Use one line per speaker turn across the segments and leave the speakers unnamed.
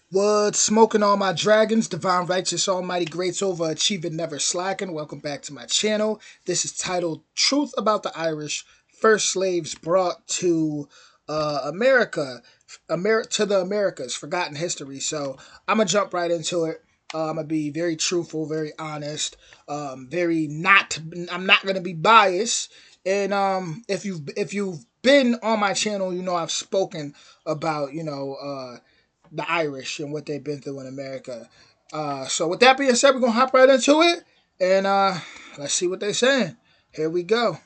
Wood smoking all my dragons, divine righteous almighty greats over achieving never slacking. Welcome back to my channel. This is titled Truth About the Irish, First Slaves Brought to America, to the Americas, Forgotten History. So I'm gonna jump right into it. I'm gonna be very truthful, very honest, very not. I'm not gonna be biased. And if you've been on my channel, you know I've spoken about the Irish and what they've been through in America. So with that being said, we're gonna hop right into it and let's see what they're saying. Here we go.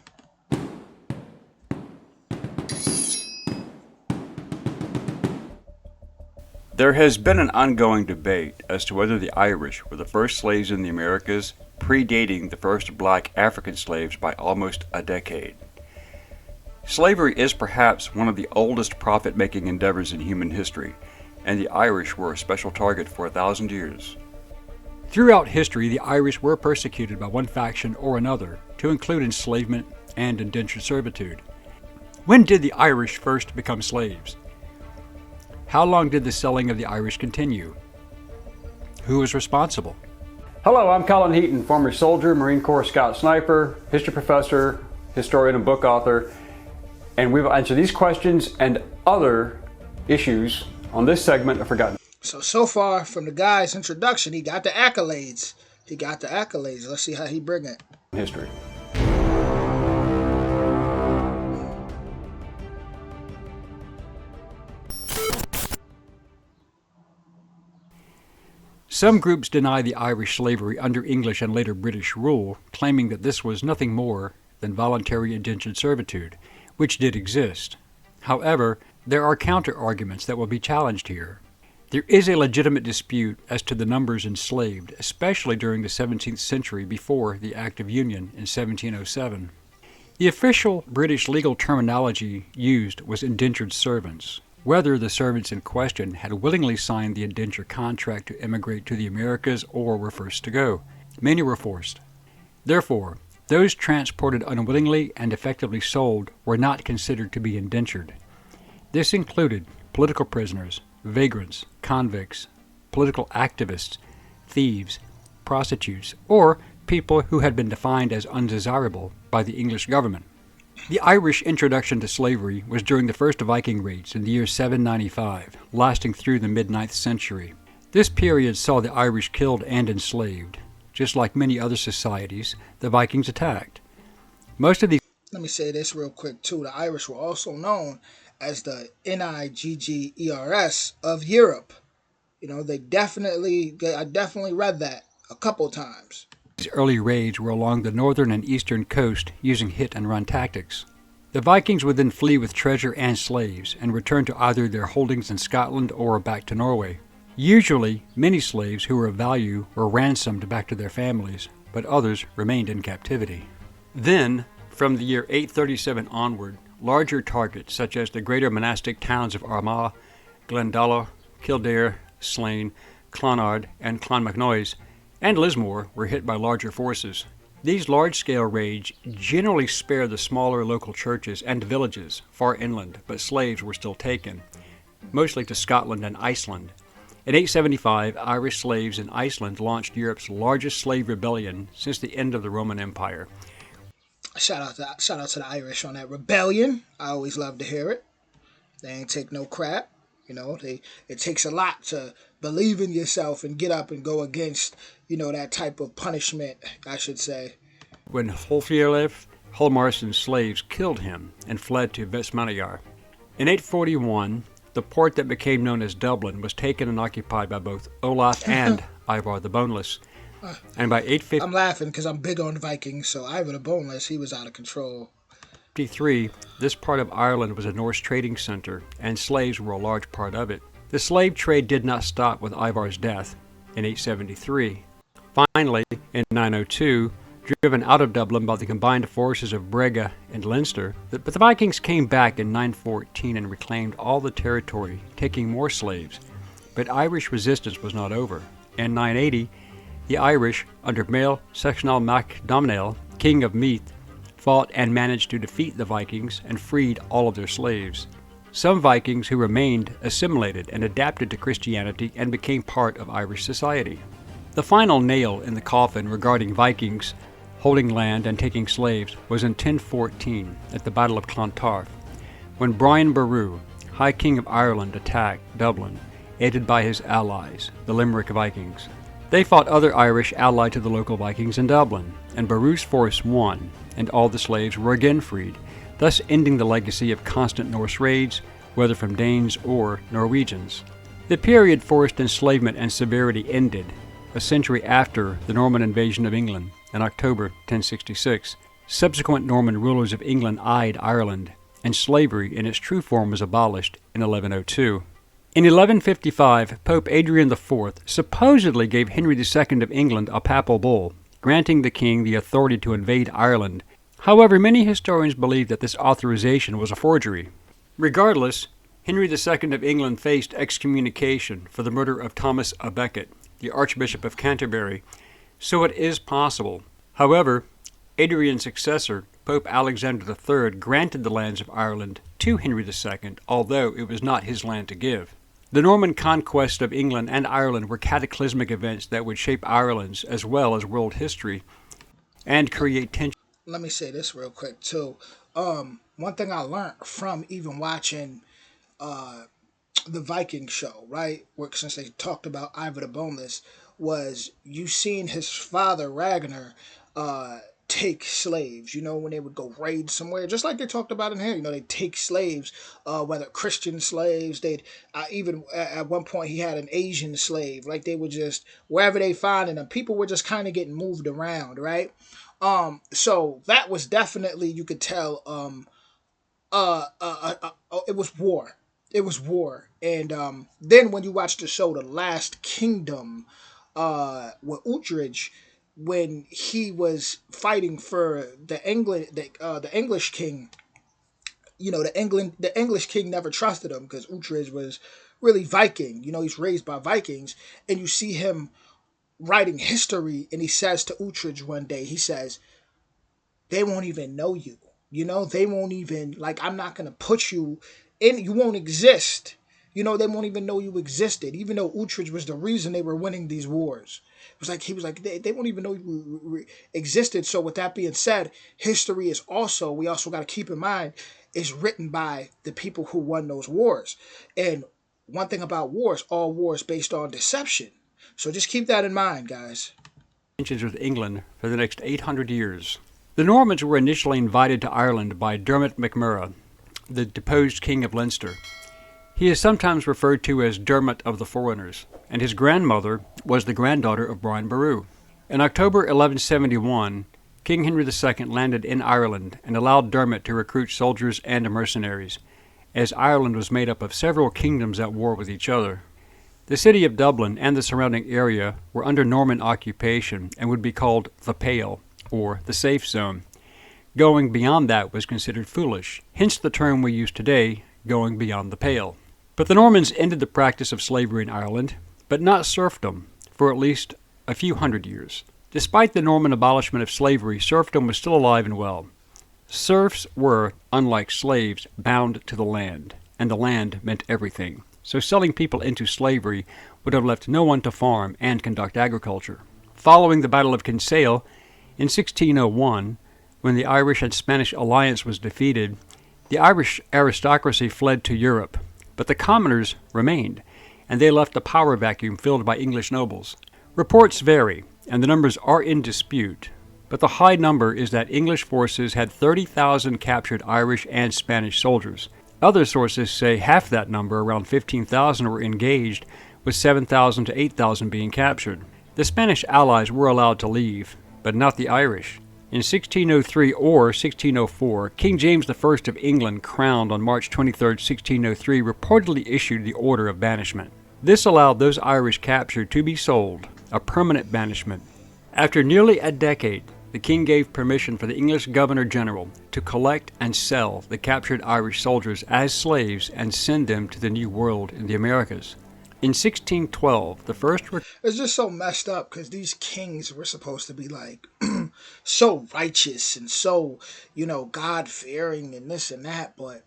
There has been an ongoing debate as to whether the Irish were the first slaves in the Americas, predating the first black African slaves by almost a decade. Slavery is perhaps one of the oldest profit-making endeavors in human history, and the Irish were a special target for 1,000 years.
Throughout history, the Irish were persecuted by one faction or another, to include enslavement and indentured servitude. When did the Irish first become slaves? How long did the selling of the Irish continue? Who was responsible?
Hello, I'm Colin Heaton, former soldier, Marine Corps scout sniper, history professor, historian and book author, and we will answer these questions and other issues on this segment of Forgotten.
So far from the guy's introduction, he got the accolades. Let's see how he bring it.
History.
Some groups deny the Irish slavery under English and later British rule, claiming that this was nothing more than voluntary indentured servitude, which did exist. However, there are counter-arguments that will be challenged here. There is a legitimate dispute as to the numbers enslaved, especially during the 17th century before the Act of Union in 1707. The official British legal terminology used was indentured servants. Whether the servants in question had willingly signed the indenture contract to emigrate to the Americas or were first to go. Many were forced. Therefore, those transported unwillingly and effectively sold were not considered to be indentured. This included political prisoners, vagrants, convicts, political activists, thieves, prostitutes, or people who had been defined as undesirable by the English government. The Irish introduction to slavery was during the first Viking raids in the year 795, lasting through the mid-9th century. This period saw the Irish killed and enslaved. Just like many other societies, the Vikings attacked. Most of these...
Let me say this real quick too. The Irish were also known as the Niggers of Europe. You know, I definitely read that a couple times.
These early raids were along the northern and eastern coast using hit-and-run tactics. The Vikings would then flee with treasure and slaves and return to either their holdings in Scotland or back to Norway. Usually, many slaves who were of value were ransomed back to their families, but others remained in captivity. Then, from the year 837 onward, larger targets such as the greater monastic towns of Armagh, Glendalough, Kildare, Slane, Clonard, and Clonmacnoise, and Lismore were hit by larger forces. These large-scale raids generally spared the smaller local churches and villages far inland, but slaves were still taken, mostly to Scotland and Iceland. In 875, Irish slaves in Iceland launched Europe's largest slave rebellion since the end of the Roman Empire.
Shout out to the Irish on that rebellion. I always love to hear it. They ain't take no crap. You know, it takes a lot to believe in yourself and get up and go against, that type of punishment, I should say.
When Hlofriolf, Hallmarson's slaves killed him and fled to Vestmannaeyjar. In 841, the port that became known as Dublin was taken and occupied by both Olaf and Ivar the Boneless. And by 850,
I'm laughing because I'm big on Vikings, so Ivar the Boneless, he was out of control.
853, this part of Ireland was a Norse trading center, and slaves were a large part of it. The slave trade did not stop with Ivar's death in 873. Finally, in 902, driven out of Dublin by the combined forces of Brega and Leinster, but the Vikings came back in 914 and reclaimed all the territory, taking more slaves. But Irish resistance was not over. In 980, the Irish, under Mael Sechnal Mac Domhnall, king of Meath, fought and managed to defeat the Vikings and freed all of their slaves. Some Vikings who remained assimilated and adapted to Christianity and became part of Irish society. The final nail in the coffin regarding Vikings holding land and taking slaves was in 1014 at the Battle of Clontarf, when Brian Boru, High King of Ireland, attacked Dublin, aided by his allies, the Limerick Vikings. They fought other Irish allied to the local Vikings in Dublin, and Boru's force won, and all the slaves were again freed, thus ending the legacy of constant Norse raids, whether from Danes or Norwegians. The period forced enslavement and severity ended a century after the Norman invasion of England in October 1066. Subsequent Norman rulers of England eyed Ireland, and slavery in its true form was abolished in 1102. In 1155, Pope Adrian IV supposedly gave Henry II of England a papal bull, granting the king the authority to invade Ireland. However, many historians believe that this authorization was a forgery. Regardless, Henry II of England faced excommunication for the murder of Thomas à Becket, the Archbishop of Canterbury, so it is possible. However, Adrian's successor, Pope Alexander III, granted the lands of Ireland to Henry II, although it was not his land to give. The Norman conquest of England and Ireland were cataclysmic events that would shape Ireland's as well as world history and create tension.
Let me say this real quick too. One thing I learned from even watching uh, the Viking show, right? Where, since they talked about Ivor the Boneless, was you seen his father Ragnar uh, take slaves. You know, when they would go raid somewhere, just like they talked about in here. You know, they take slaves, whether Christian slaves. They'd even at one point he had an Asian slave. Like they would just wherever they find them, people were just kind of getting moved around, right? So that was definitely you could tell. It was war. It was war, and then when you watch the show, The Last Kingdom, with Uhtred, when he was fighting for the English king, you know, the English king never trusted him because Uhtred was really Viking. You know, he's raised by Vikings, and you see him writing history, and he says to Uhtred one day, he says, they won't even know you. You know, they won't even, like, I'm not going to put you in, you won't exist. You know, they won't even know you existed, even though Uhtred was the reason they were winning these wars. It was like, he was like, they won't even know you existed. So with that being said, history is also, we also got to keep in mind, is written by the people who won those wars. And one thing about wars, all wars based on deception. So just keep that in mind, guys.
Tensions with England for the next 800 years. The Normans were initially invited to Ireland by Dermot MacMurrough, the deposed king of Leinster. He is sometimes referred to as Dermot of the Foreigners, and his grandmother was the granddaughter of Brian Boru. In October 1171, King Henry II landed in Ireland and allowed Dermot to recruit soldiers and mercenaries, as Ireland was made up of several kingdoms at war with each other. The city of Dublin and the surrounding area were under Norman occupation and would be called the Pale, or the safe zone. Going beyond that was considered foolish, hence the term we use today, going beyond the pale. But the Normans ended the practice of slavery in Ireland, but not serfdom, for at least a few hundred years. Despite the Norman abolishment of slavery, serfdom was still alive and well. Serfs were, unlike slaves, bound to the land, and the land meant everything. So selling people into slavery would have left no one to farm and conduct agriculture. Following the Battle of Kinsale, in 1601, when the Irish and Spanish alliance was defeated, the Irish aristocracy fled to Europe, but the commoners remained, and they left a power vacuum filled by English nobles. Reports vary, and the numbers are in dispute, but the high number is that English forces had 30,000 captured Irish and Spanish soldiers. Other sources say half that number, around 15,000, were engaged, with 7,000 to 8,000 being captured. The Spanish allies were allowed to leave, but not the Irish. In 1603 or 1604, King James I of England, crowned on March 23, 1603, reportedly issued the order of banishment. This allowed those Irish captured to be sold, a permanent banishment. After nearly a decade, the king gave permission for the English Governor-General to collect and sell the captured Irish soldiers as slaves and send them to the New World in the Americas. In 1612, the first...
It's just so messed up because these kings were supposed to be like so righteous and so, you know, God-fearing and this and that, but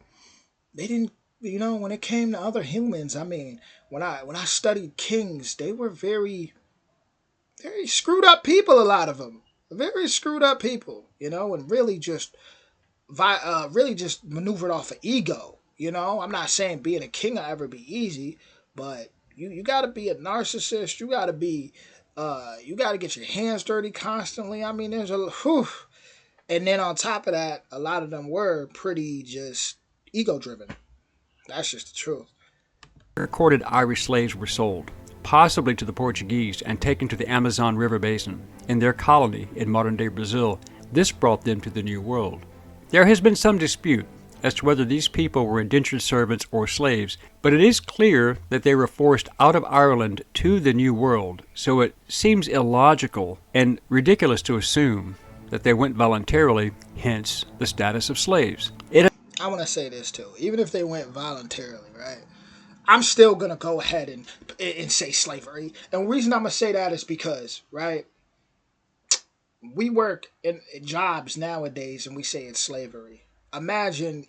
they didn't when it came to other humans, I mean, when I studied kings, they were very screwed up people. A lot of them, very screwed up people. And really just maneuvered off of ego. I'm not saying being a king will ever be easy, but you got to be a narcissist. You got to get your hands dirty constantly. I mean, there's a whew. And then on top of that, a lot of them were pretty just ego driven. That's just the truth.
Recorded Irish slaves were sold, possibly to the Portuguese, and taken to the Amazon River basin in their colony in modern-day Brazil. This brought them to the New World. There has been some dispute as to whether these people were indentured servants or slaves, but it is clear that they were forced out of Ireland to the New World, so it seems illogical and ridiculous to assume that they went voluntarily, hence the status of slaves.
I want to say this too. Even if they went voluntarily, right? I'm still gonna go ahead and say slavery. And the reason I'm gonna say that is because, right, we work in jobs nowadays and we say it's slavery. Imagine,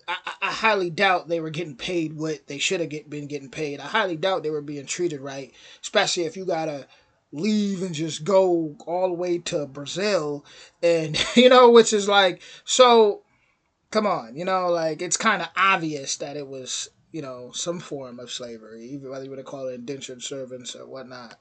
I highly doubt they were getting paid what they should have been getting paid. I highly doubt they were being treated right, especially if you gotta leave and just go all the way to Brazil, and which is like, so come on, like it's kind of obvious that it was, some form of slavery, even whether you want to call it indentured servants or whatnot.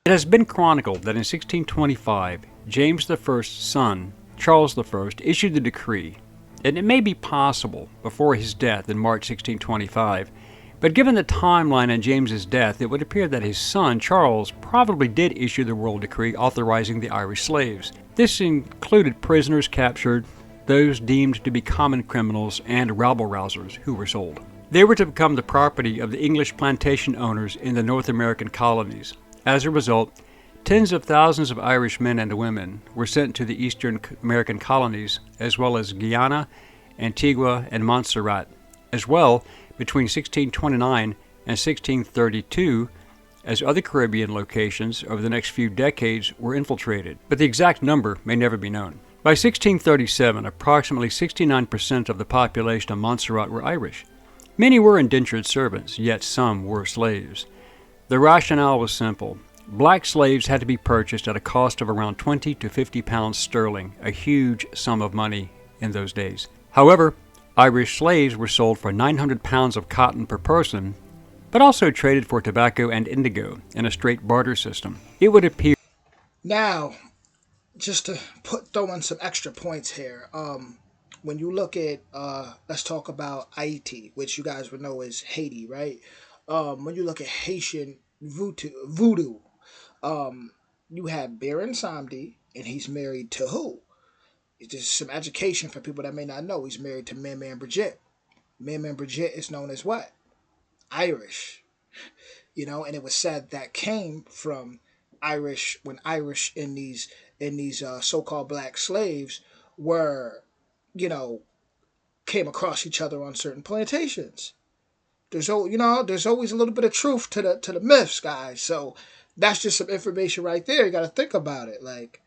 It has been chronicled that in 1625, James I's son, Charles I, issued the decree, and it may be possible before his death in March 1625, but given the timeline on James's death, it would appear that his son, Charles, probably did issue the royal decree authorizing the Irish slaves. This included prisoners captured, those deemed to be common criminals, and rabble-rousers who were sold. They were to become the property of the English plantation owners in the North American colonies. As a result, tens of thousands of Irish men and women were sent to the Eastern American colonies, as well as Guyana, Antigua, and Montserrat. As well, between 1629 and 1632, as other Caribbean locations over the next few decades were infiltrated, but the exact number may never be known. By 1637, approximately 69% of the population of Montserrat were Irish. Many were indentured servants, yet some were slaves. The rationale was simple. Black slaves had to be purchased at a cost of around 20 to 50 pounds sterling, a huge sum of money in those days. However, Irish slaves were sold for 900 pounds of cotton per person, but also traded for tobacco and indigo in a straight barter system. It would appear.
Now, just to throw in some extra points here, when you look at, let's talk about Haiti, which you guys would know is Haiti, right? When you look at Haitian voodoo, you have Baron Samedi, and he's married to who? It's just some education for people that may not know. He's married to Man Bridget. Man Bridget is known as what? Irish. And it was said that came from Irish, when Irish in these so-called black slaves were, came across each other on certain plantations. There's always a little bit of truth to the myths, guys. So that's just some information right there. You got to think about it, like.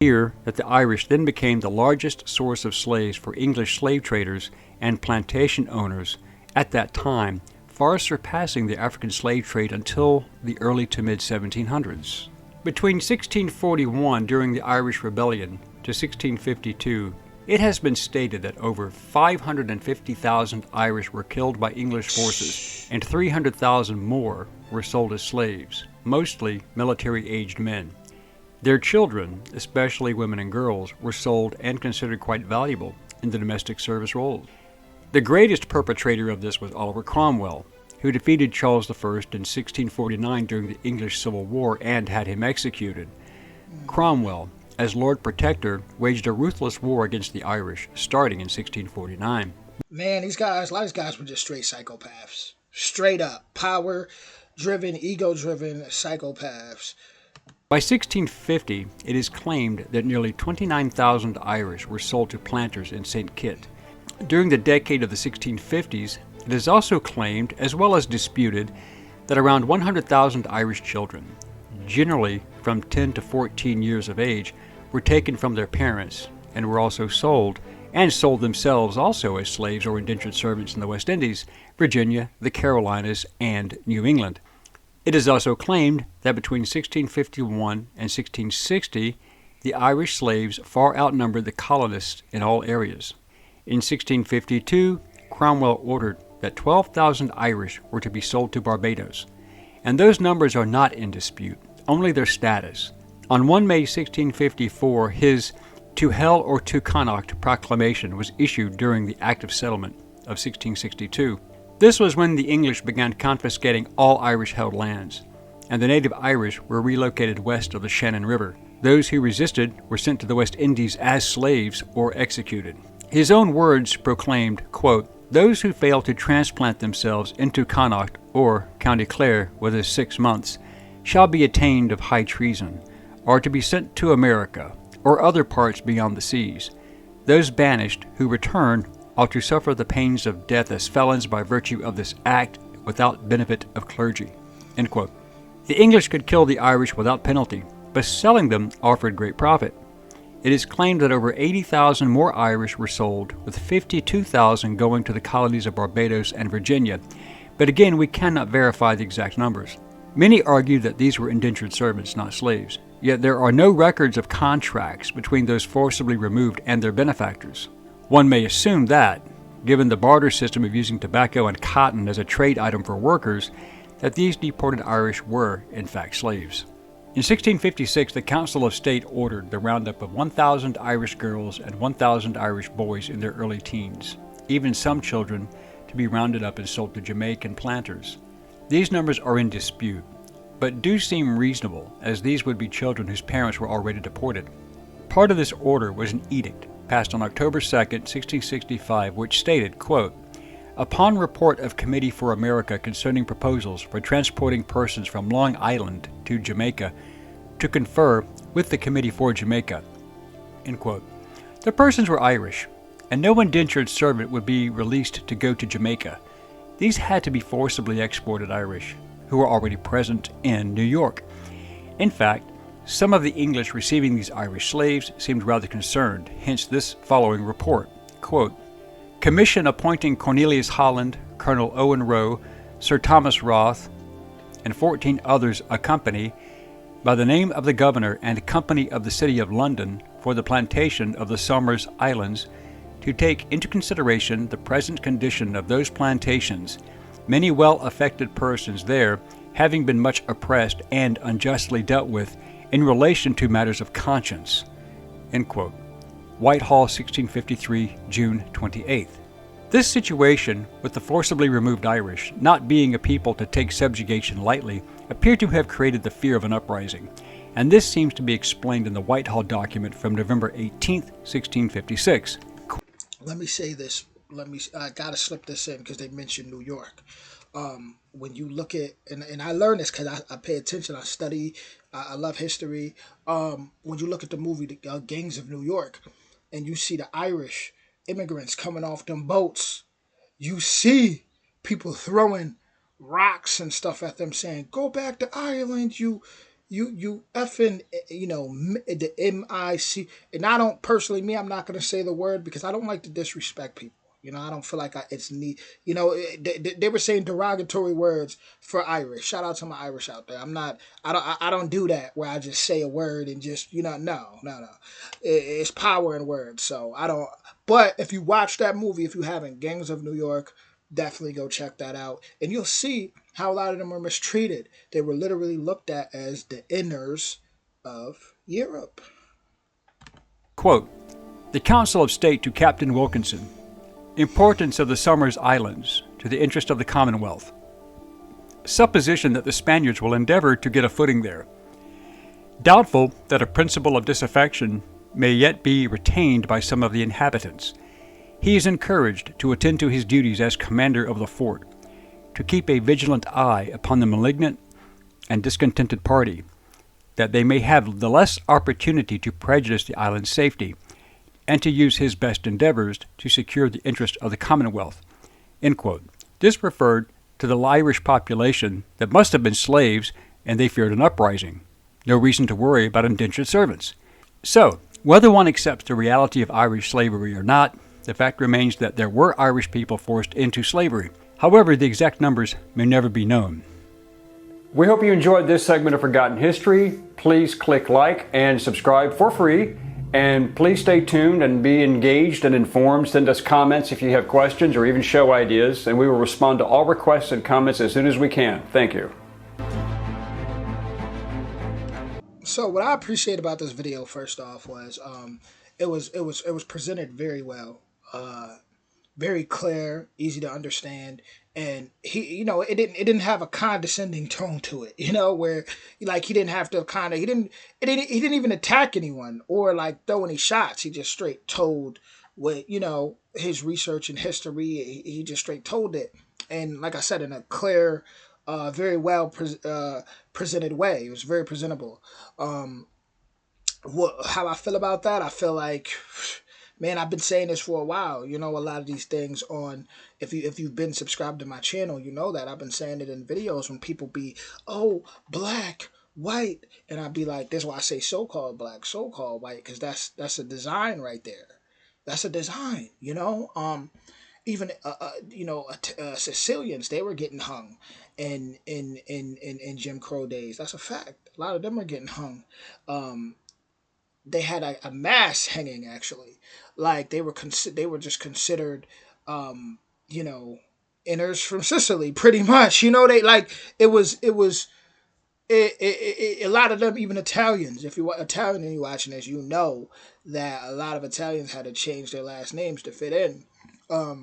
Here that the Irish then became the largest source of slaves for English slave traders and plantation owners at that time, far surpassing the African slave trade until the early to mid-1700s. Between 1641, during the Irish Rebellion, to 1652, it has been stated that over 550,000 Irish were killed by English forces, and 300,000 more were sold as slaves, mostly military-aged men. Their children, especially women and girls, were sold and considered quite valuable in the domestic service roles. The greatest perpetrator of this was Oliver Cromwell, who defeated Charles I in 1649 during the English Civil War and had him executed. Cromwell, as Lord Protector, waged a ruthless war against the Irish, starting in 1649.
Man, a lot of these guys were just straight psychopaths. Straight up. Power-driven, ego-driven psychopaths.
By 1650, it is claimed that nearly 29,000 Irish were sold to planters in St. Kitts. During the decade of the 1650s, it is also claimed, as well as disputed, that around 100,000 Irish children, generally from 10 to 14 years of age, were taken from their parents and were also sold and sold themselves also as slaves or indentured servants in the West Indies, Virginia, the Carolinas, and New England. It is also claimed that between 1651 and 1660, the Irish slaves far outnumbered the colonists in all areas. In 1652, Cromwell ordered that 12,000 Irish were to be sold to Barbados, and those numbers are not in dispute, only their status. On 1 May 1654, his "To Hell or to Connaught" proclamation was issued during the Act of Settlement of 1662. This was when the English began confiscating all Irish-held lands, and the native Irish were relocated west of the Shannon River. Those who resisted were sent to the West Indies as slaves or executed. His own words proclaimed, quote, "Those who fail to transplant themselves into Connaught or County Clare within 6 months shall be attainted of high treason, or to be sent to America, or other parts beyond the seas. Those banished who return ought to suffer the pains of death as felons by virtue of this act without benefit of clergy." End quote. The English could kill the Irish without penalty, but selling them offered great profit. It is claimed that over 80,000 more Irish were sold, with 52,000 going to the colonies of Barbados and Virginia, but again we cannot verify the exact numbers. Many argue that these were indentured servants, not slaves, yet there are no records of contracts between those forcibly removed and their benefactors. One may assume that, given the barter system of using tobacco and cotton as a trade item for workers, that these deported Irish were, in fact, slaves. In 1656, the Council of State ordered the roundup of 1,000 Irish girls and 1,000 Irish boys in their early teens, even some children, to be rounded up and sold to Jamaican planters. These numbers are in dispute, but do seem reasonable, as these would be children whose parents were already deported. Part of this order was an edict passed on October 2, 1665, which stated, quote, "Upon report of Committee for America concerning proposals for transporting persons from Long Island to Jamaica, to confer with the Committee for Jamaica." End quote. The persons were Irish, and no indentured servant would be released to go to Jamaica. These had to be forcibly exported Irish, who were already present in New York. In fact, some of the English receiving these Irish slaves seemed rather concerned, hence this following report, quote, "Commission appointing Cornelius Holland, Colonel Owen Roe, Sir Thomas Roth, and 14 others accompany, by the name of the Governor and Company of the City of London, for the plantation of the Somers Islands, to take into consideration the present condition of those plantations, many well-affected persons there having been much oppressed and unjustly dealt with in relation to matters of conscience." End quote. Whitehall, 1653, June 28th. This situation, with the forcibly removed Irish not being a people to take subjugation lightly, appeared to have created the fear of an uprising, and this seems to be explained in the Whitehall document from November 18th, 1656.
Let me say this. I gotta slip this in because they mentioned New York. When you look at, and I learned this because I pay attention, I study, I love history. When you look at the movie The Gangs of New York, and you see the Irish immigrants coming off them boats, you see people throwing rocks and stuff at them, saying, "Go back to Ireland, you effing," the MIC. And I don't personally, I'm not gonna say the word because I don't like to disrespect people. I don't feel like it's neat. They were saying derogatory words for Irish. Shout out to my Irish out there. I don't do that where I just say a word and just, no. It's power in words. So I don't. But if you watch that movie, if you haven't, Gangs of New York, definitely go check that out. And you'll see how a lot of them were mistreated. They were literally looked at as the inners of Europe.
Quote, "The Council of State to Captain Wilkinson. Importance of the Somers Islands to the interest of the Commonwealth. Supposition that the Spaniards will endeavor to get a footing there. Doubtful that a principle of disaffection may yet be retained by some of the inhabitants. He is encouraged to attend to his duties as commander of the fort, to keep a vigilant eye upon the malignant and discontented party, that they may have the less opportunity to prejudice the island's safety, and to use his best endeavors to secure the interest of the Commonwealth." End quote. This referred to the Irish population that must have been slaves, and they feared an uprising. No reason to worry about indentured servants. So, whether one accepts the reality of Irish slavery or not, The fact remains that there were Irish people forced into slavery. However, the exact numbers may never be known.
We hope you enjoyed this segment of Forgotten History. Please click like and subscribe for free. And please stay tuned and be engaged and informed. Send us comments if you have questions or even show ideas, and we will respond to all requests and comments as soon as we can. Thank you.
So what I appreciate about this video, first off, was it was presented very well, very clear, easy to understand, and it didn't have a condescending tone to it, where like he didn't have to he didn't even attack anyone or like throw any shots. He just straight told what his research and history. He just straight told it, and like I said, in a clear, very well presented way. It was very presentable. How I feel about that? I feel like, man, I've been saying this for a while. A lot of these things on, if you've been subscribed to my channel, you know that I've been saying it in videos when people be, oh, black, white, and I'd be like, that's why I say so-called black, so-called white, because that's a design right there. That's a design, even Sicilians, they were getting hung in Jim Crow days. That's a fact. A lot of them are getting hung. They had a mass hanging, actually. Like they were just considered inners from Sicily, pretty much. They like it was a lot of them, even Italians. If you're Italian and you're watching this, you know that a lot of Italians had to change their last names to fit in. A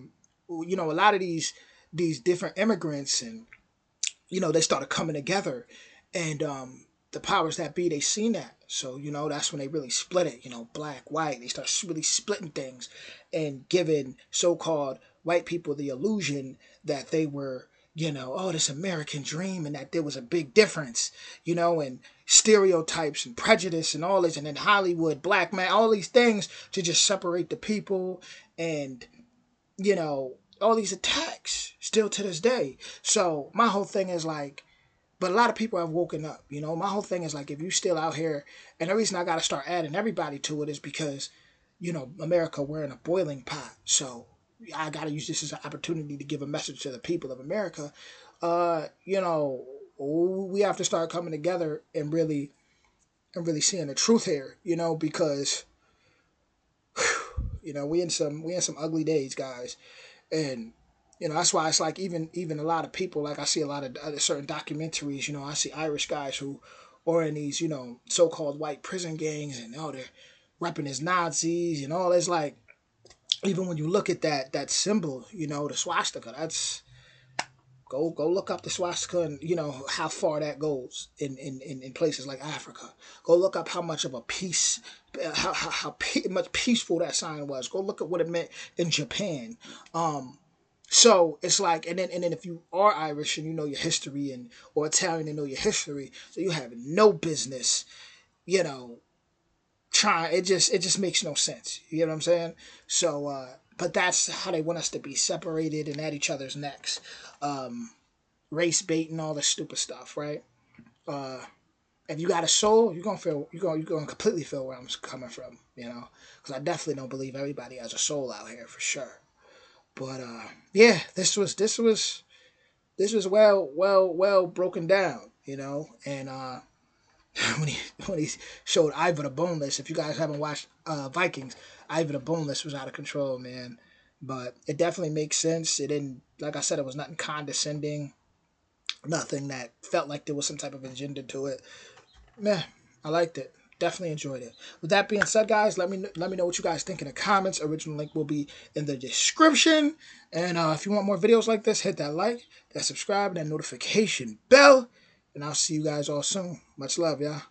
lot of these different immigrants, and they started coming together, and the powers that be, they seen that. So that's when they really split it. Black, white. They start really splitting things and giving so-called white people the illusion that they were, this American dream, and that there was a big difference, and stereotypes and prejudice and all this, and then Hollywood, black man, all these things to just separate the people, and all these attacks still to this day. So my whole thing is like, but a lot of people have woken up. My whole thing is like, if you still out here, and the reason I got to start adding everybody to it is because, America, we're in a boiling pot. So I got to use this as an opportunity to give a message to the people of America. We have to start coming together and really seeing the truth here, because, we in some ugly days, guys. And that's why it's like even a lot of people, like I see a lot of other certain documentaries, I see Irish guys who are in these, so-called white prison gangs, and they're repping as Nazis and all. It's like, even when you look at that symbol, the swastika, that's, go look up the swastika, and how far that goes in places like Africa. Go look up how much of a peace, much peaceful that sign was. Go look at what it meant in Japan. So it's like, and then if you are Irish and you know your history, or Italian and know your history, so you have no business, trying. It just makes no sense. You know what I'm saying? So, but that's how they want us to be separated and at each other's necks, race bait and all this stupid stuff, right? If you got a soul, you're gonna completely feel where I'm coming from, because I definitely don't believe everybody has a soul out here for sure. But yeah, this was well broken down, and when he showed Ivor the Boneless, if you guys haven't watched Vikings, Ivor the Boneless was out of control, man. But it definitely makes sense. It didn't, like I said, it was nothing condescending, nothing that felt like there was some type of agenda to it. Man, I liked it. Definitely enjoyed it. With that being said, guys, let me know what you guys think in the comments. Original link will be in the description. And if you want more videos like this, hit that like, that subscribe, and that notification bell. And I'll see you guys all soon. Much love, y'all.